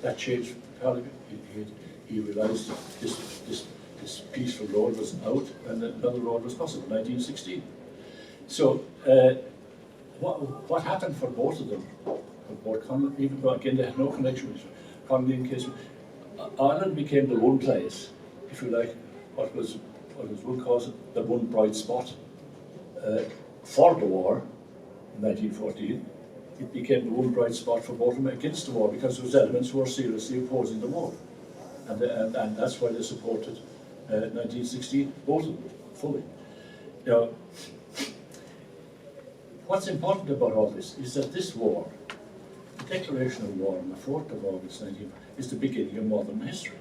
that changed. He realised this peaceful road was out and another road was possible, 1916. So what happened for both of them, even though again they had no connection with each other, Connolly and Casement, Ireland became the one place, if you like, what was one cause the one bright spot for the war in 1914. It became the one bright spot for both of them against the war, because there was elements who were seriously opposing the war, and that's why they supported 1916, both of them fully. Now, what's important about all this is that this war, the declaration of war on the 4th of August 19, is the beginning of modern history.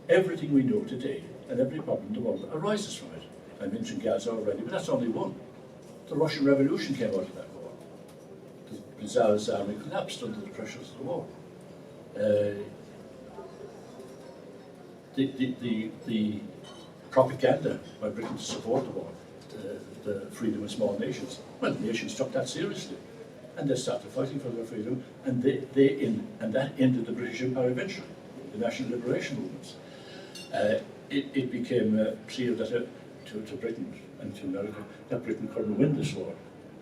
Everything we know today and every problem in the world arises from it. I mentioned Gaza already, but that's only one. The Russian Revolution came out of that war. The Tsar's army collapsed under the pressures of the war. The propaganda by Britain to support the war, the freedom of small nations. Well, the nations took that seriously, and they started fighting for their freedom, and that ended the British Empire eventually, the national liberation movements. It became clear that to Britain and to America that Britain couldn't win this war.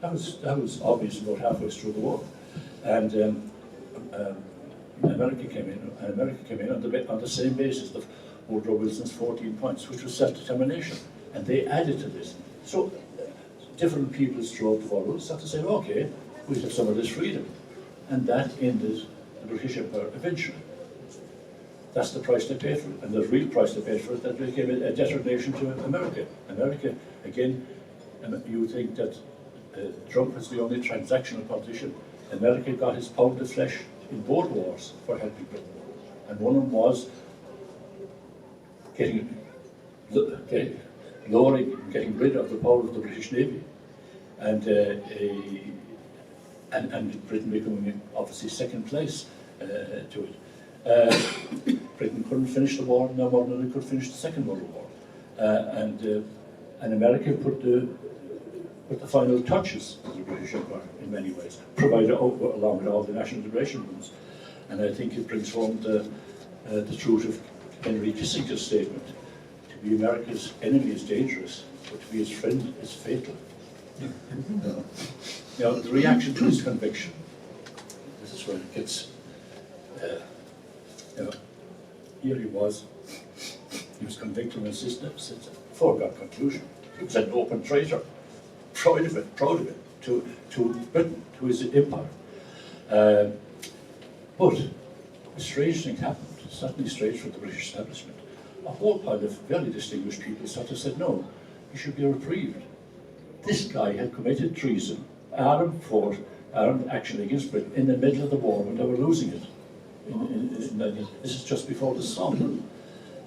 That was obvious about halfway through the war, and America came in on the same basis of Woodrow Wilson's 14 points, which was self-determination, and they added to this. So different peoples throughout the world started to say, okay, we have some of this freedom, and that ended the British Empire eventually. That's the price they paid for it, and the real price they paid for it, that became a debtor nation to America. America, again, you would think that Trump was the only transactional politician. America got his pound of flesh in both wars for helping Britain, and one of them was getting rid of the power of the British Navy, and Britain becoming obviously second place to it. Britain couldn't finish the war no more than it could finish the Second World War, and America put the final touches to the British Empire in many ways, provided along with all the national liberation movements. And I think it brings home the truth of Henry Kissinger's statement: to be America's enemy is dangerous, but to be its friend is fatal. Now, the reaction to this conviction, this is where it gets, here he was convicted of a foregone conclusion. He was an open traitor, proud of it, to Britain, to his empire. But a strange thing happened, certainly strange for the British establishment. A whole pile of very distinguished people sort of said, no, he should be reprieved. This guy had committed treason, armed action against Britain in the middle of the war when they were losing it. This is just before the Somme,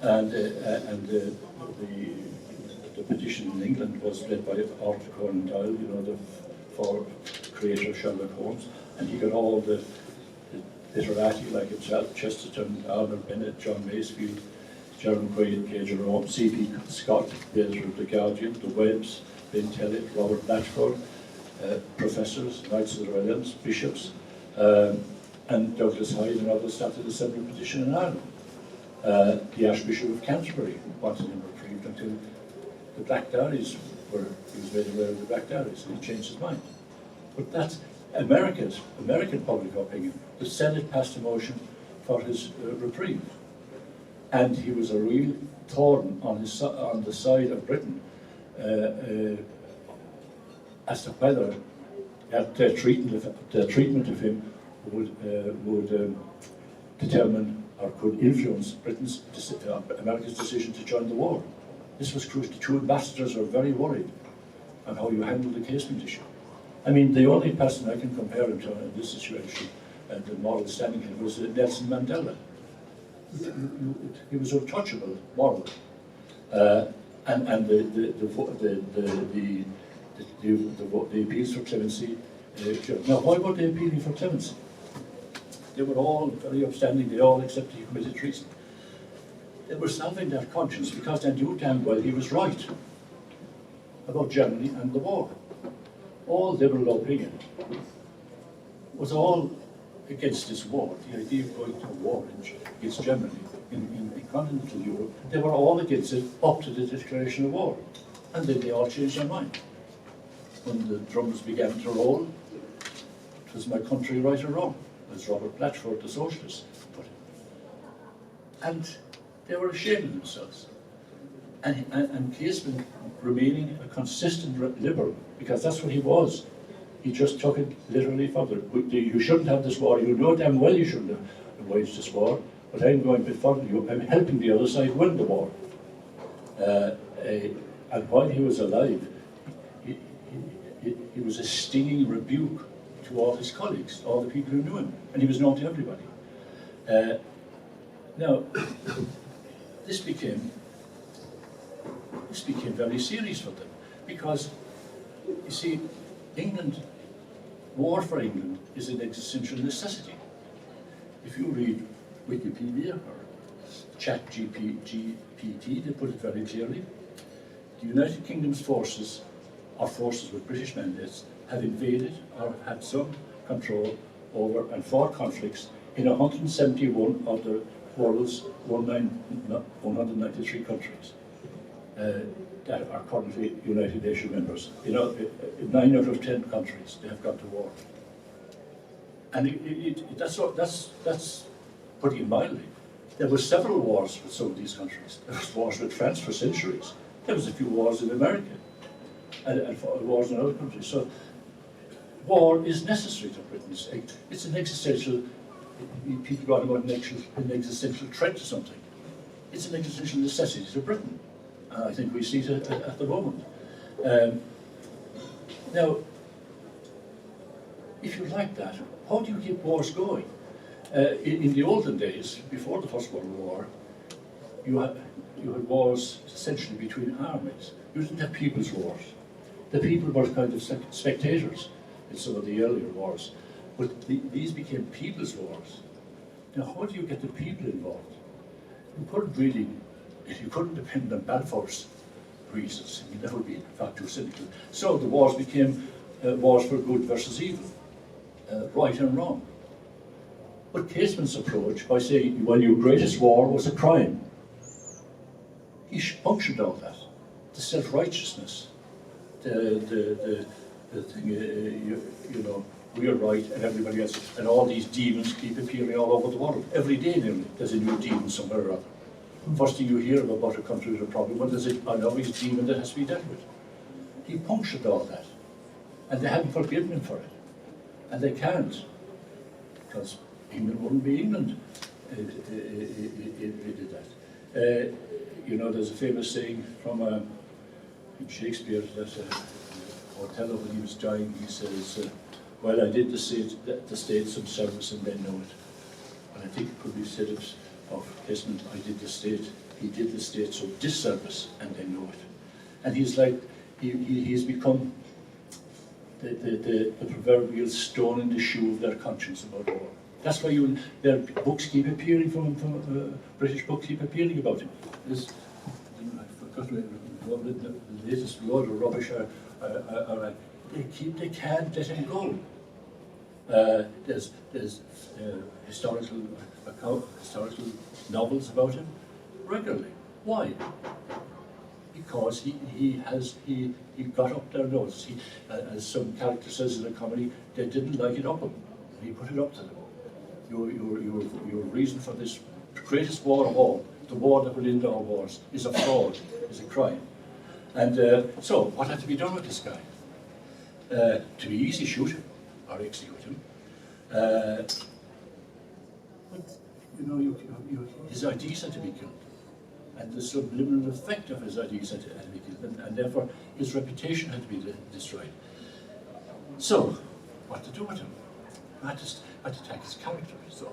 and the petition in England was led by Arthur Conan Doyle, the creator of Sherlock Holmes, and he got all the literati like himself: Chesterton, Arnold Bennett, John Masefield, Jerome Quaid, K. Jerome, C.P. Scott, the editor of The Guardian, the Webbs, Ben Tellett, Robert Blatchford, professors, Knights of the Realms, bishops, and Douglas Hyde and others started a similar petition in Ireland. The Archbishop of Canterbury wanted him reprieved until the Black Diaries he was made aware of the Black Diaries, and he changed his mind. But that's American public opinion. The Senate passed a motion for his reprieve, and he was a real thorn on the side of Britain as to whether their treatment of him would determine or could influence America's decision to join the war. This was crucial. The two ambassadors were very worried on how you handle the Casement issue. I mean, the only person I can compare him to in this situation, the moral standing here, was Nelson Mandela. He was untouchable morally, and the appeals for clemency. Now, why were they appealing for clemency? They were all very upstanding. They all accepted he committed treason. They were salving their conscience because they knew damn well he was right about Germany and the war. All liberal opinion was all against this war, the idea of going to war against Germany in continental Europe, they were all against it up to the declaration of war. And then they all changed their mind. When the drums began to roll, it was my country right or wrong, as Robert Blatchford, the socialist, put it. And they were ashamed of themselves. And Casement remaining a consistent liberal, because that's what he was. He just took it literally further. You shouldn't have this war. You know damn well you shouldn't have waged this war, but I'm going a bit further. I'm helping the other side win the war. And while he was alive, he was a stinging rebuke to all his colleagues, all the people who knew him, and he was known to everybody. Now, this became very serious for them, because, you see, war for England is an existential necessity. If you read Wikipedia or ChatGPT, they put it very clearly. The United Kingdom's forces, or forces with British mandates, have invaded or had some control over and fought conflicts in 171 of the world's 193 countries that are currently United Nations members. You know, 9 out of 10 countries they have gone to war, and that's putting it mildly. There were several wars with some of these countries. There was wars with France for centuries. There was a few wars in America, and wars in other countries. So, war is necessary to Britain. It's an existential. People talk about an existential threat to something. It's an existential necessity to Britain. And I think we see it at the moment. Now, if you like that, how do you keep wars going? In the olden days, before the First World War, you had wars essentially between armies. You didn't have people's wars. The people were kind of spectators in some of the earlier wars. But these became people's wars. Now, how do you get the people involved? You couldn't depend on Balfour's reasons. You'd never be far too cynical. So the wars became wars for good versus evil, right and wrong. But Casement's approach, by saying, well, your greatest war was a crime, he punctured all that. The self-righteousness, the thing, you know, we are right and everybody else, and all these demons keep appearing all over the world. Every day nearly, there's a new demon somewhere or other. First thing you hear about a country with a problem, well, there's an obvious demon that has to be dealt with. He punctured all that, and they haven't forgiven him for it. And they can't, because England wouldn't be England if they did that. You know, there's a famous saying from Shakespeare that Othello, when he was dying, he says, well, I did the state some service and men know it. And I think it could be said of Casement, he did the state some disservice and they know it. And he's like, he's become the proverbial stone in the shoe of their conscience about war. That's why their books keep appearing from British books keep appearing about him. I forgot the latest load of rubbish are they can't let him go. There's historical novels about him regularly. Why? Because he got up their nose. As some character says in a comedy, they didn't like it up him. He put it up to them. Your reason for this greatest war of all, the war that will end all wars, is a fraud, is a crime. And so, what had to be done with this guy? To be easy, shoot him or execute him. But you know, his ideas had to be killed, and the subliminal effect of his ideas had to be killed, and therefore his reputation had to be destroyed. So, what to do with him? I had to attack his character. So,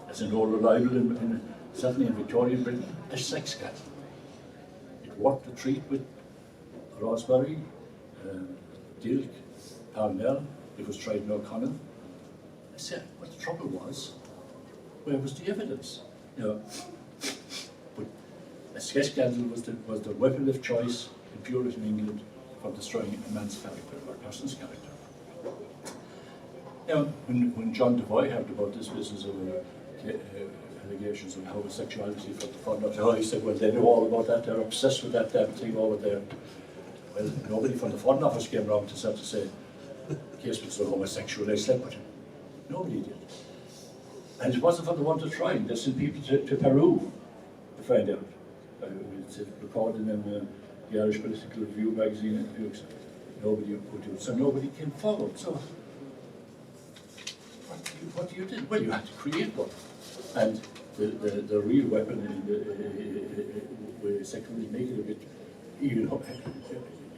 as an old reliable, certainly in Victorian Britain, a sex scandal. It worked a treat with Rosebery, Dilke, Parnell. It was tried in O'Connell. I said, what the trouble was, where was the evidence? You know, but a sex scandal was the weapon of choice in Puritan England for destroying a man's character or a person's character. Now, when John Devoy heard about this business of allegations of homosexuality from the fund of he said, well, they know all about that, they're obsessed with that damn thing over there. Well, nobody from the Foreign Office came around to say, Casement's a homosexual, they slept with him. Nobody did. And it wasn't for the want of trying. They sent people to Peru to find out. It's recorded in the Irish Political Review magazine. Nobody would do it. So nobody came forward. So what you did? Well, you had to create one. And the real weapon with sexuality, make it a bit, even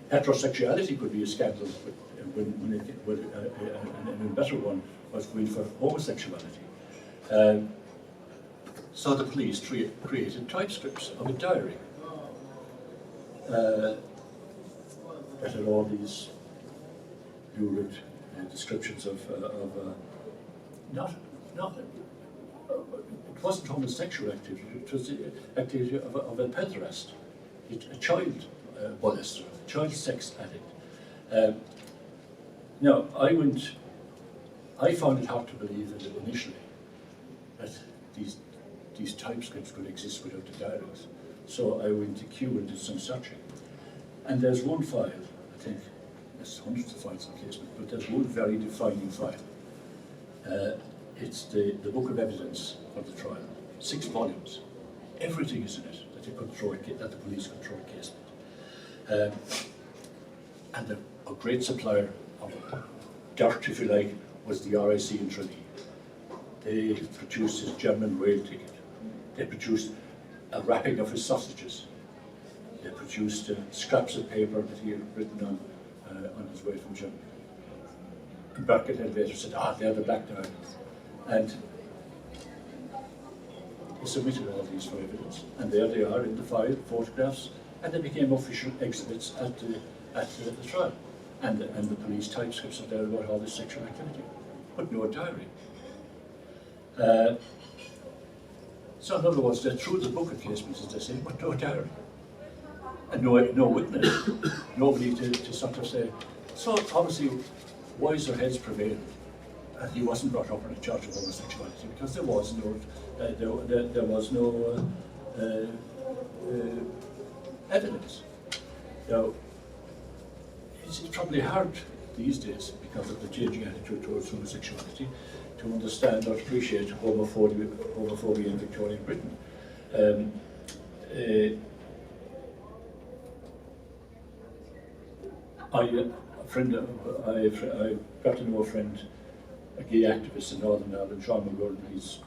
heterosexuality could be a scandal, but an even better one was going for homosexuality. So the police created typescripts of a diary that had all these lurid descriptions of it wasn't homosexual activity, it was the activity of a pederast, a child molester, a child sex addict. Now, I found it hard to believe that initially that these typescripts could exist without the diaries. So I went to Kew and did some searching. And there's one file, I think, there's hundreds of files on Casement, but there's one very defining file. It's the book of evidence for the trial, 6 volumes. Everything is in it that the police could throw at Casement. And a great supplier of dirt, if you like, was the RIC in Tralee. They produced his German rail ticket. They produced a wrapping of his sausages. They produced scraps of paper that he had written on his way from Germany. And Birkenhead later said, they're the Black Diamonds. And they submitted all these for evidence. And there they are in the file, photographs, and they became official exhibits at the trial. And the police typescripts are there about all this sexual activity, but no diary. So in other words, they threw the book at Casement, as they say, but no diary. And no witness, nobody to sort of say. So obviously, wiser heads prevailed, and he wasn't brought up on a charge of homosexuality because there was no evidence. Now, it's probably hard these days, because of the changing attitude towards homosexuality, to understand or appreciate homophobia in Victorian Britain. I got to know a friend, a gay activist in Northern Ireland, Sean McGurn. He's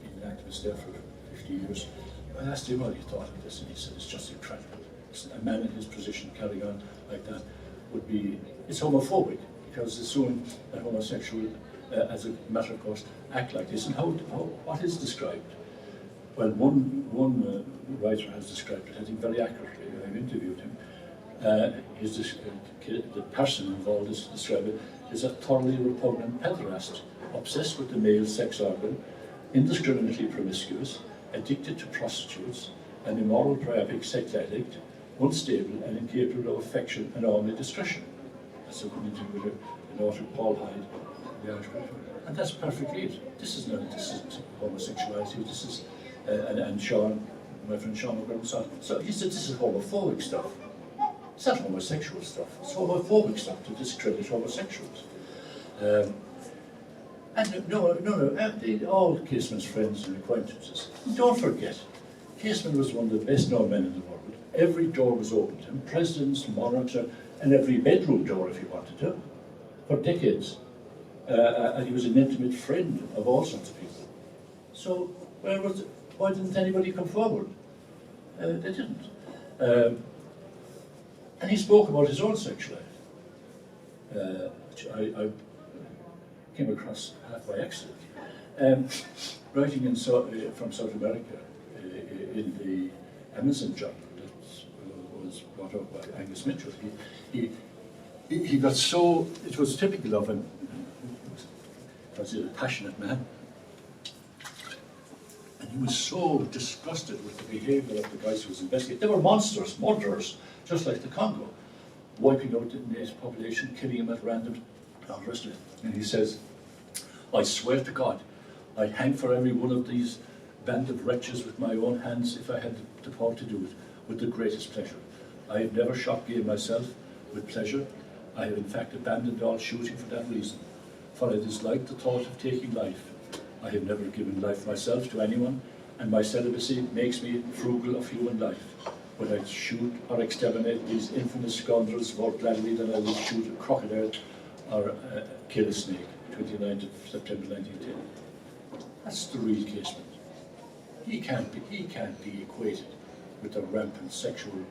been an activist there for 50 years. I asked him what he thought of this, and he said it's just incredible. A man in his position carrying on like that it's homophobic, because assuming that homosexual, as a matter of course, act like this. And what is described? Well, one writer has described it, I think, very accurately. I've interviewed him. The person involved is described as a thoroughly repugnant pederast, obsessed with the male sex organ, indiscriminately promiscuous, addicted to prostitutes, an immoral priapic sex addict, unstable and incapable of affection and ordinary discretion. That's according to an author, Paul Hyde, the Irish Political. And that's perfectly it. This isn't homosexuality. This is and Sean, my friend Sean McGurn, so he said this is homophobic stuff. It's not homosexual stuff. It's homophobic stuff to discredit homosexuals. And all Casement's friends and acquaintances. Don't forget, Casement was one of the best known men in the world. Every door was open to him, presidents, monarchs, and every bedroom door if he wanted to, for decades. And he was an intimate friend of all sorts of people. So why didn't anybody come forward? They didn't. And he spoke about his own sexual life, which I came across half by accident. Writing from South America in the Amazon journal that was brought up by Angus Mitchell, he got so, it was typical of him, because he was a passionate man, and he was so disgusted with the behaviour of the guys who was investigating. They were monsters, murderers, just like the Congo, wiping out the native population, killing them at random all the rest of it. And he says, I swear to God, I'd hang for every one of these band of wretches with my own hands if I had the power to do it, with the greatest pleasure. I have never shot game myself with pleasure. I have in fact abandoned all shooting for that reason, for I dislike the thought of taking life. I have never given life myself to anyone, and my celibacy makes me frugal of human life. But I'd shoot or exterminate these infamous scoundrels more gladly than I would shoot a crocodile or kill a snake. 29th of September 1910. That's the real Casement. He can't be equated with the rampant sexual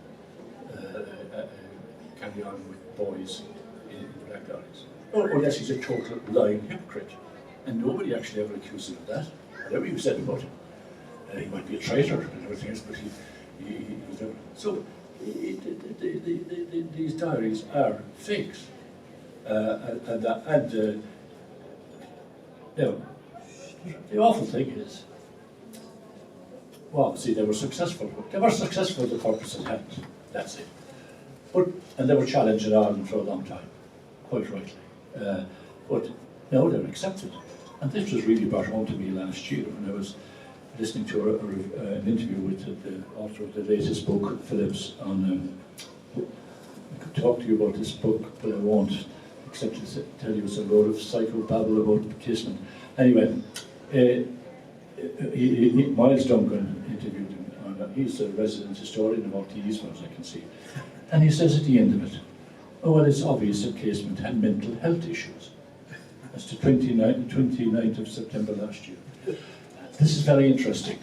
carry on with boys in black alleys. Unless he's a total lying hypocrite. And nobody actually ever accused him of that. Whatever you said about him. He might be a traitor and everything else, but he was never. So these diaries are fakes. Now, the awful thing is, well, see, they were successful. They were successful for the purpose at hand. That's it. And they were challenged in Ireland for a long time, quite rightly. But now they're accepted. And this was really brought home to me last year when I was listening to an interview with the author of the latest book, Phillips, on. I could talk to you about this book, but I won't, except to tell you it's a load of psychobabble about Casement. Anyway, Miles Duncan interviewed him. He's a resident historian of Orkney, as far as I can see. And he says at the end of it, oh, well, it's obvious that Casement had mental health issues. That's the 29th of September last year. This is very interesting.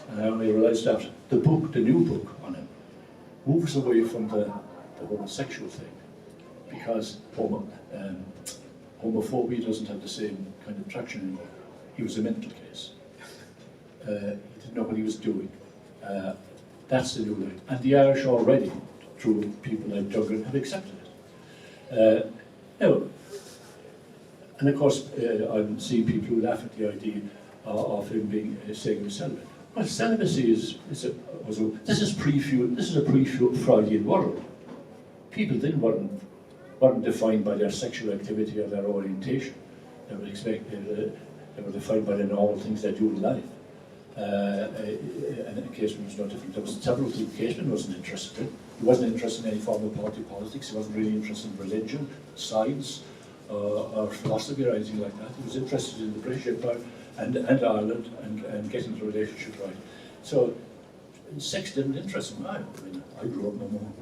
And I only realised that the new book on him, moves away from the homosexual thing, because homophobia doesn't have the same kind of traction anymore. He was a mental case. He didn't know what he was doing. That's the new line. And the Irish already, through people like Duggan, have accepted it. Now, and of course, I see people who laugh at the idea of him being saying he was celibate. Well, celibacy is a pre-Freudian world. People then weren't defined by their sexual activity or their orientation. They were defined by the normal things they do in life. And Casement was no different. There was several things Casement wasn't interested in. He wasn't interested in any form of party politics. He wasn't really interested in religion, science, or philosophy or anything like that. He was interested in the British Empire and Ireland and getting the relationship right. So sex didn't interest him. I grew up among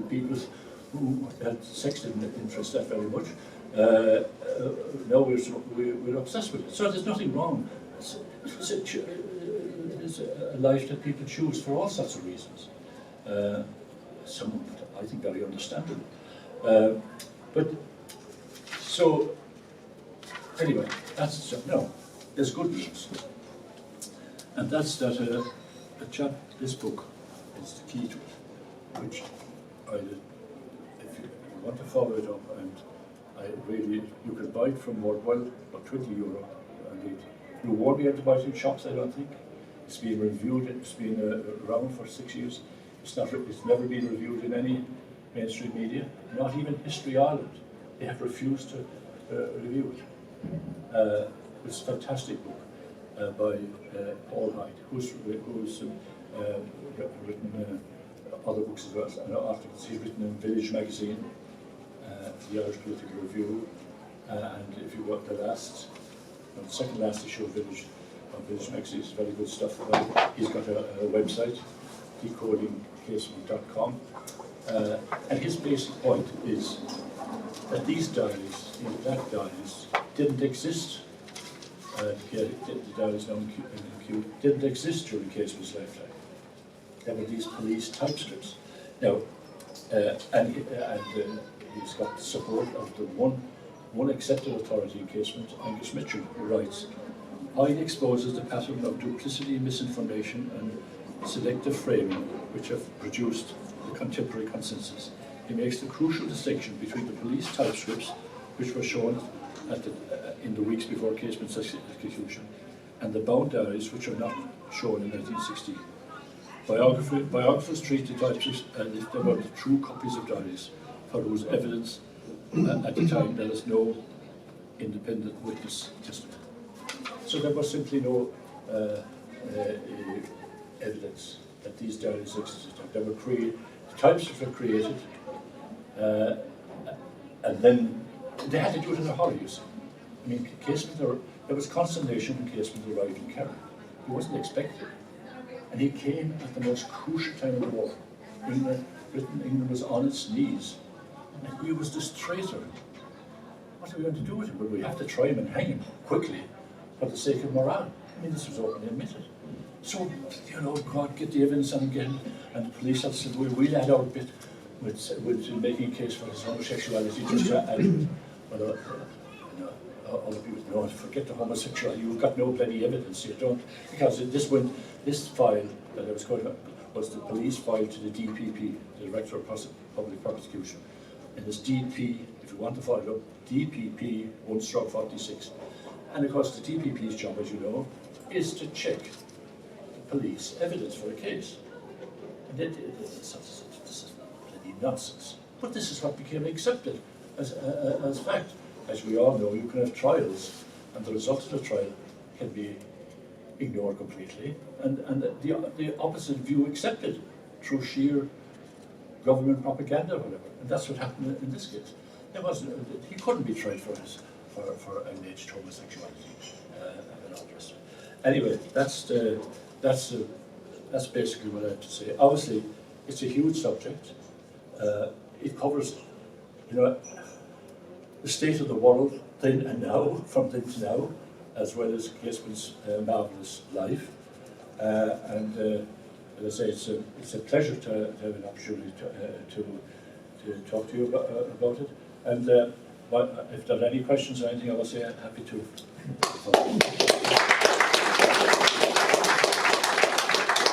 people who had sex didn't interest that very much. Now we're obsessed with it. So there's nothing wrong. It's a life that people choose for all sorts of reasons. Some, I think, very understandable. But so anyway, that's no. There's good news, and that's that this book is the key to it, which if you want to follow it up, and you can buy it from Wardwell for €20, and you won't be able to buy it in shops, I don't think. It's been reviewed. It's been around for 6 years. It's never been reviewed in any mainstream media, not even History Ireland. They have refused to review it. It's a fantastic book by Paul Hyde, who's written other books as well, and articles. He's written in Village magazine, the Irish Political Review, and if you got the second last issue of Village magazine, is very good stuff. He's got a website, decodingcasement.com, and his basic point is that these diaries, black diaries, didn't exist. The diaries now in Kew didn't exist during Casement's lifetime. There were these police typescripts. Now, and he's got the support of the one accepted authority in Casement, Angus Mitchell, who writes, Hyde exposes the pattern of duplicity, misinformation, and selective framing which have produced the contemporary consensus. He makes the crucial distinction between the police typescripts, which were shown in the weeks before Casement's execution, and the bound diaries, which are not shown in 1916. Biographers treat the typescripts as if they were the true copies of diaries, for whose evidence at the time there is no independent witness testimony. So there was simply no evidence that these diaries existed. They were created, the timestamps were created, and then they had to do it in a hurry, you see. I mean, Casement, there was consternation when Casement arrived in Kerry. He wasn't expected. And he came at the most crucial time of the war. England was on its knees. And he was this traitor. What are we going to do with him? Well, we have to try him and hang him quickly for the sake of morale. I mean, this was openly admitted. So, you know, God, get the evidence on again. And the police officer said, we'll add our bit with making a case for his homosexuality. Just to add, well, other people don't forget the homosexuality. You've got no bloody evidence. You don't, because this file that I was quoting was the police file to the DPP, the Director of Public Prosecution. And this DP, if you want to follow it up, DPP 1/46. And of course, the DPP's job, as you know, is to check the police evidence for a case. And this is bloody nonsense. But this is what became accepted as fact. As we all know, you can have trials, and the result of the trial can be ignored completely, and the opposite view accepted through sheer government propaganda or whatever. And that's what happened in this case. He couldn't be tried for alleged homosexuality and all the rest of it. Anyway, that's basically what I have to say. Obviously, it's a huge subject. It covers, you know, the state of the world then and now, from then to now, as well as Casement's marvellous life. And as I say, it's a pleasure to have an opportunity to talk to you about it. And if there are any questions or anything, I will say I'm happy to.